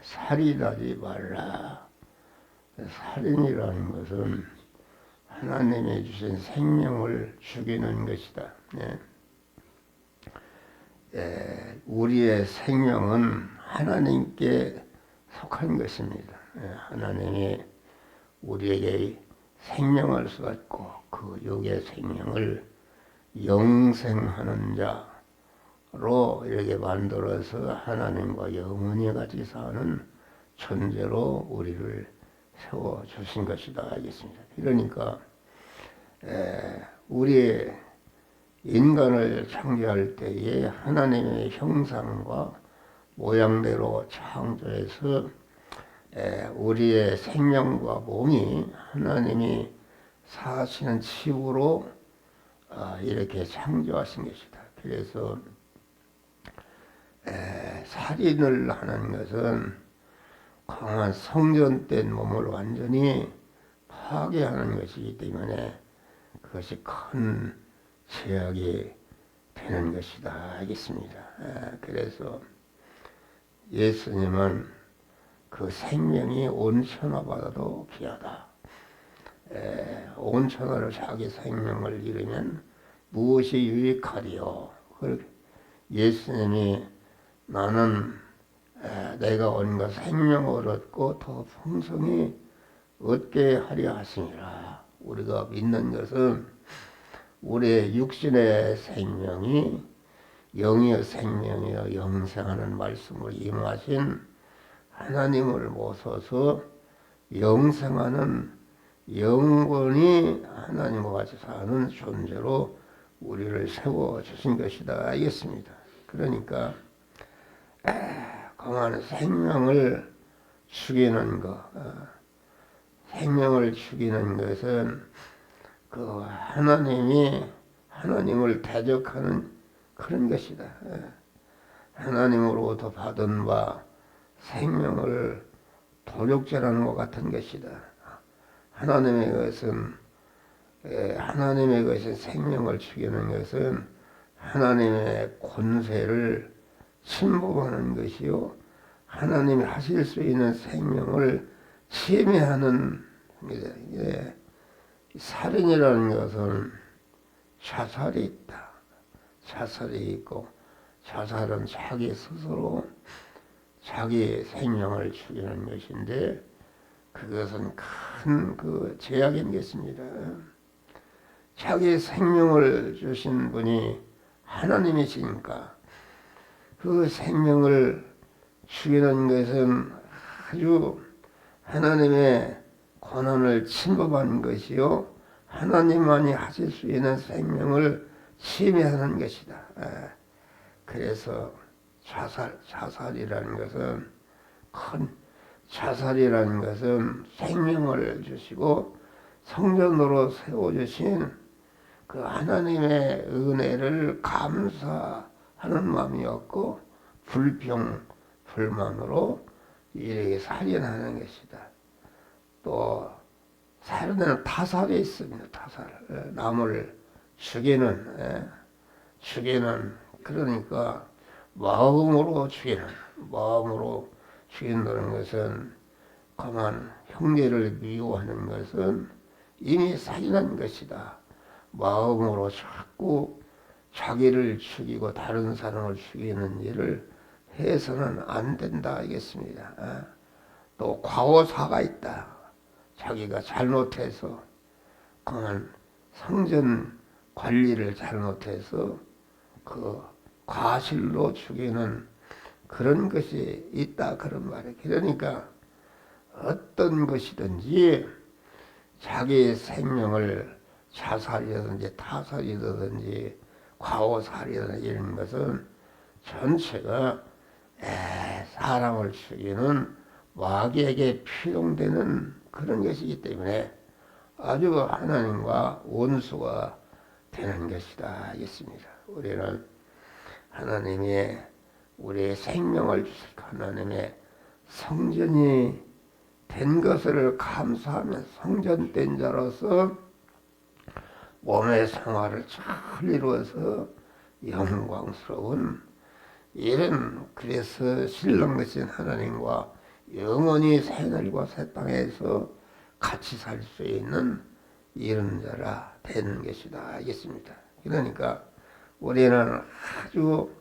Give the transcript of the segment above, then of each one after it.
살인하지 말라. 살인이라는 것은 하나님이 주신 생명을 죽이는 것이다. 우리의 생명은 하나님께 속한 것입니다. 하나님이 우리에게 생명을 주었고 그 육의 생명을 영생하는 자로 이렇게 만들어서 하나님과 영원히 같이 사는 존재로 우리를 세워주신 것이다 하겠습니다. 그러니까 우리의 인간을 창조할 때에 하나님의 형상과 모양대로 창조해서 우리의 생명과 몸이 하나님이 사시는 집으로 이렇게 창조하신 것이다. 그래서 살인을 하는 것은 강한 성전된 몸을 완전히 파괴하는 것이기 때문에 그것이 큰 죄악이 되는 것이다 하겠습니다. 그래서 예수님은 그 생명이 온 천하보다도 귀하다. 온 천하로 자기 생명을 잃으면 무엇이 유익하리요? 예수님이 나는 내가 온갖 생명을 얻고 더 풍성히 얻게 하려 하시니라. 우리가 믿는 것은 우리의 육신의 생명이 영의 생명이여 영생하는 말씀을 임하신 하나님을 모셔서 영생하는 영원히 하나님과 같이 사는 존재로 우리를 세워주신 것이다 알겠습니다. 그러니까 강한 생명을 죽이는 것, 생명을 죽이는 것은 그 하나님을 대적하는 그런 것이다. 하나님으로부터 받은 바 생명을 도적질하는 것 같은 것이다. 하나님의 것은 생명을 죽이는 것은 하나님의 권세를 침범하는 것이요, 하나님이 하실 수 있는 생명을 침해하는 살인이라는 것은 자살이 있다. 자살이 있고 자살은 자기 스스로 자기 생명을 죽이는 것인데 그것은 큰 그 죄악인 것입니다. 자기 생명을 주신 분이 하나님이시니까 그 생명을 죽이는 것은 아주 하나님의 권한을 침범하는 것이요, 하나님만이 하실 수 있는 생명을 침해하는 것이다. 그래서 자살이라는 것은 생명을 주시고 성전으로 세워주신 그 하나님의 은혜를 감사하는 마음이었고 불평불만으로 이렇게 살인하는 것이다. 또 살인에는 타살이 있습니다. 타살, 남을 죽이는 그러니까 마음으로 죽인다는 것은 강한 형제를 미워하는 것은 이미 살인한 것이다. 마음으로 자꾸 자기를 죽이고 다른 사람을 죽이는 일을 해서는 안 된다 하겠습니다. 또 과오사가 있다. 자기가 잘못해서 강한 성전 관리를 잘못해서 그 과실로 죽이는 그런 것이 있다 그런 말이에요. 그러니까 어떤 것이든지 자기 생명을 자살이라든지 타살이라든지 과오살이라든지 이런 것은 전체가 사람을 죽이는 마귀에게 필용되는 그런 것이기 때문에 아주 하나님과 원수가 되는 것이다 하겠습니다. 우리는 하나님이 우리의 생명을 주실 하나님의 성전이 된 것을 감사하며 성전된 자로서 몸의 생활을 잘 이루어서 영광스러운 이런 그래서 신랑 되신 하나님과 영원히 새하늘과 새 땅에서 같이 살 수 있는 이런 자라 되는 것이다 알겠습니다. 그러니까 우리는 아주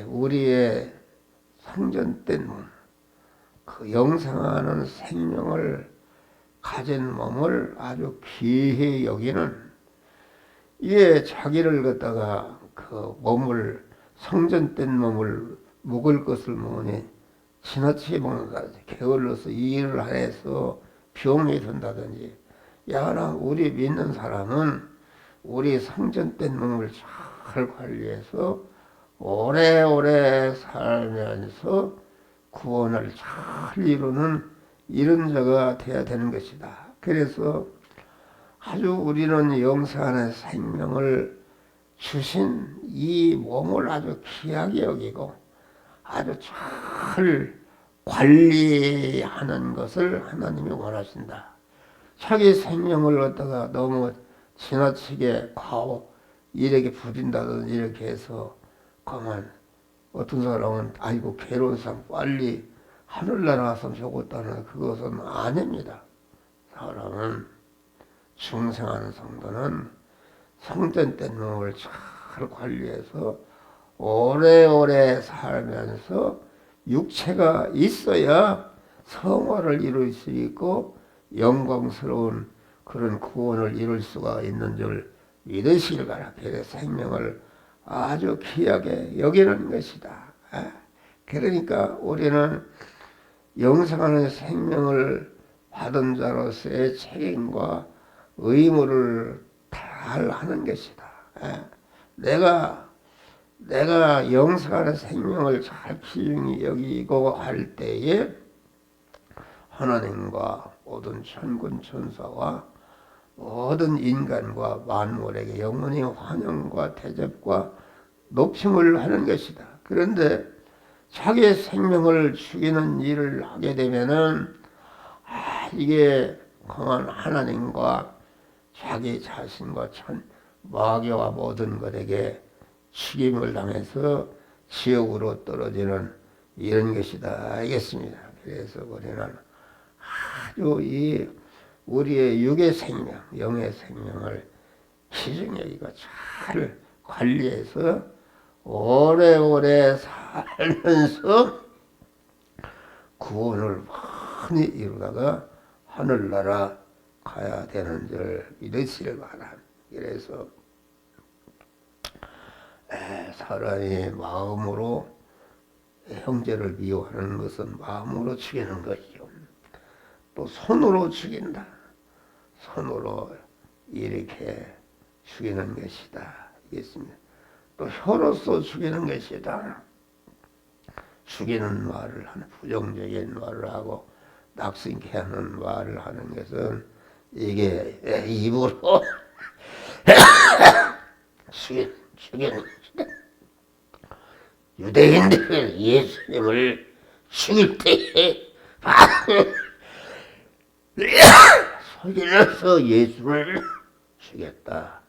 우리의 성전된 몸, 그 영생하는 생명을 가진 몸을 아주 귀히 여기는, 이에 자기를 갖다가 그 몸을, 성전된 몸을 먹을 것을 먹으니 지나치게 먹는다든지 게을러서 이 일을 안 해서 병이 든다든지, 야나 우리 믿는 사람은 우리 성전된 몸을 잘 관리해서 오래오래 살면서 구원을 잘 이루는 이런 자가 되어야 되는 것이다. 그래서 아주 우리는 영생하는 생명을 주신 이 몸을 아주 귀하게 여기고 아주 잘 관리하는 것을 하나님이 원하신다. 자기 생명을 갖다가 너무 지나치게 이렇게 부린다든지 이렇게 해서 그만, 어떤 사람은 아이고 괴로운 사람 빨리 하늘나라 갔으면 좋겠다는 그것은 아닙니다. 사람은 중생하는 성도는 성전된 몸을 잘 관리해서 오래오래 살면서 육체가 있어야 성화를 이룰 수 있고 영광스러운 그런 구원을 이룰 수가 있는 줄 믿으시길 바라. 그래서 생명을 아주 귀하게 여기는 것이다. 그러니까 우리는 영생하는 생명을 받은 자로서의 책임과 의무를 잘 하는 것이다. 내가 영생하는 생명을 잘 귀중히 여기고 할 때에 하나님과 모든 천군 천사와 모든 인간과 만물에게 영원히 환영과 대접과 높임을 하는 것이다. 그런데 자기의 생명을 죽이는 일을 하게 되면은 이게 강한 하나님과 자기 자신과 마귀와 모든 것에게 죽임을 당해서 지옥으로 떨어지는 이런 것이다 알겠습니다. 그래서 우리는 아주 우리의 육의 생명, 영의 생명을 귀중히 여기고 잘 관리해서 오래오래 살면서 구원을 많이 이루다가 하늘나라 가야 되는 줄 믿으시길 바랍니다. 그래서 사람이 마음으로 형제를 미워하는 것은 마음으로 죽이는 것이요. 또 손으로 죽인다. 손으로 이렇게 죽이는 것이다. 알겠습니다. 또 혀로서 죽이는 것이다. 죽이는 말을 하는, 부정적인 말을 하고 낙심케 하는 말을 하는 것은 이게 입으로 죽이는 것이다. 유대인들은 예수님을 죽일 때에 소리내서 예수를 죽였다.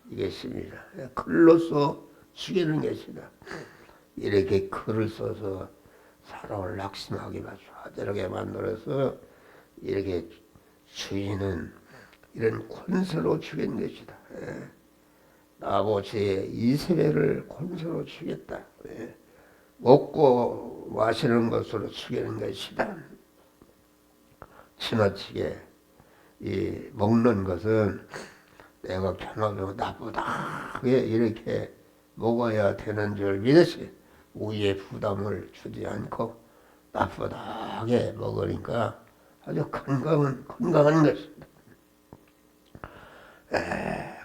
이것입니다. 글로써 죽이는 것이다. 이렇게 글을 써서 사람을 낙심하게 좌절하게 만들어서 이렇게 죽이는 이런 권세로 죽인 것이다. 아버지 이세벨을 권세로 죽였다. 먹고 마시는 것으로 죽이는 것이다. 지나치게 먹는 것은 내가 편하고 나쁘다게 이렇게 먹어야 되는 줄 믿으시. 우리의 부담을 주지 않고 나쁘다게 먹으니까 아주 건강한 것입니다.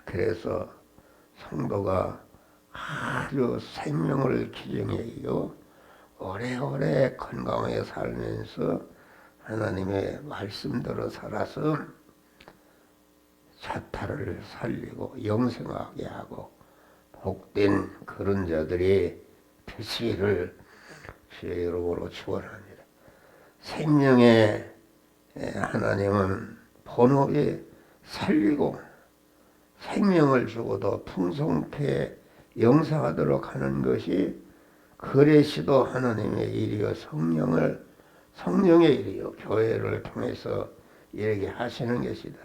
그래서 성도가 아주 생명을 귀중히 여기고 오래오래 건강하게 살면서 하나님의 말씀대로 살아서 자타를 살리고 영생하게 하고 복된 그런 자들이 되시기를 주의 이름으로 축원합니다. 생명의 하나님은 본업에 살리고 생명을 주고도 풍성케 영생하도록 하는 것이 그리스도 하나님의 일이요 성령의 일이요 교회를 통해서 이렇게 하시는 것이다.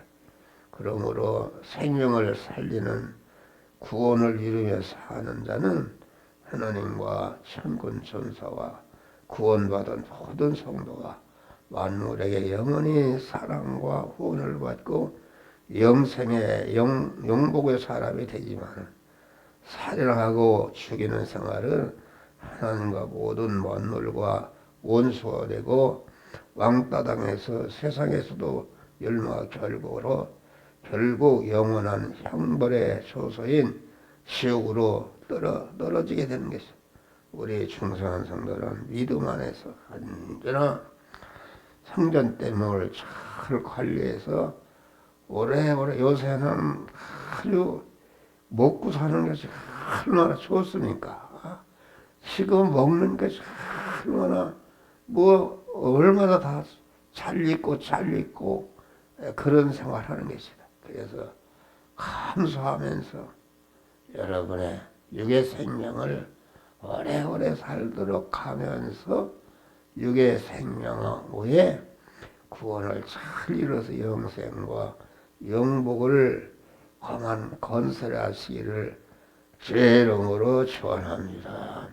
그러므로 생명을 살리는 구원을 이루며 사는 자는 하나님과 천군 천사와 구원받은 모든 성도가 만물에게 영원히 사랑과 후원을 받고 영생의 영복의 사람이 되지만 살인하고 죽이는 생활은 하나님과 모든 만물과 원수가 되고 왕따 당해서 세상에서도 멸망 결국으로 결국 영원한 형벌의 조소인 지옥으로 떨어지게 되는 것이죠. 우리 충성한 성도는 믿음 안에서 언제나 성전대목을 잘 관리해서 오래오래 요새는 아주 먹고 사는 것이 얼마나 좋습니까? 지금 먹는 것이 얼마나 얼마나 다 잘 입고 그런 생활하는 것이다. 그래서 감사하면서 여러분의 육의 생명을 오래오래 살도록 하면서 육의 생명 후에 구원을 잘 이뤄서 영생과 영복을 건설하시기를 주의 이름으로 축원합니다.